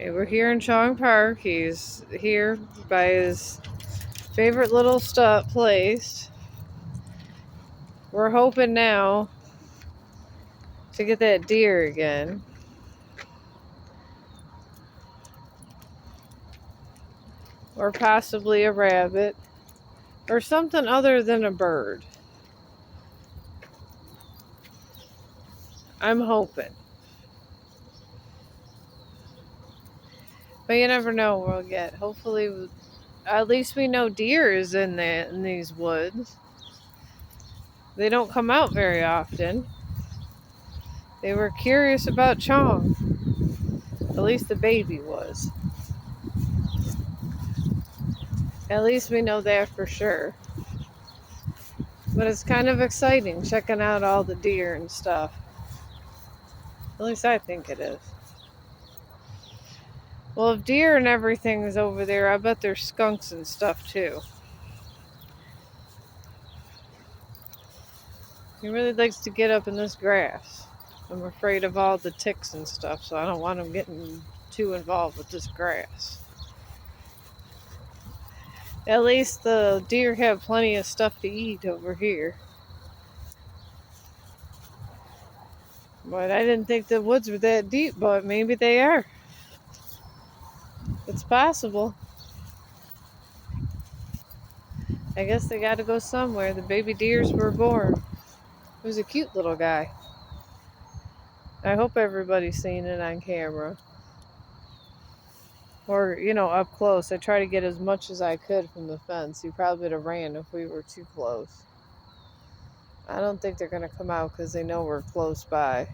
Okay, we're here in Chong Park. He's here by his favorite little place. We're hoping now to get that deer again. Or possibly a rabbit. Or something other than a bird. I'm hoping. But you never know what we'll get. Hopefully, at least we know deer is in these woods. They don't come out very often. They were curious about Chong. At least the baby was. At least we know that for sure. But it's kind of exciting checking out all the deer and stuff. At least I think it is. Well, if deer and everything is over there, I bet there's skunks and stuff too. He really likes to get up in this grass. I'm afraid of all the ticks and stuff, so I don't want him getting too involved with this grass. At least the deer have plenty of stuff to eat over here. But I didn't think the woods were that deep, but maybe they are. It's possible. I guess they gotta go somewhere. The baby deers were born. It was a cute little guy. I hope everybody's seeing it on camera. Or, up close. I try to get as much as I could from the fence. He probably would have ran if we were too close. I don't think they're going to come out because they know we're close by.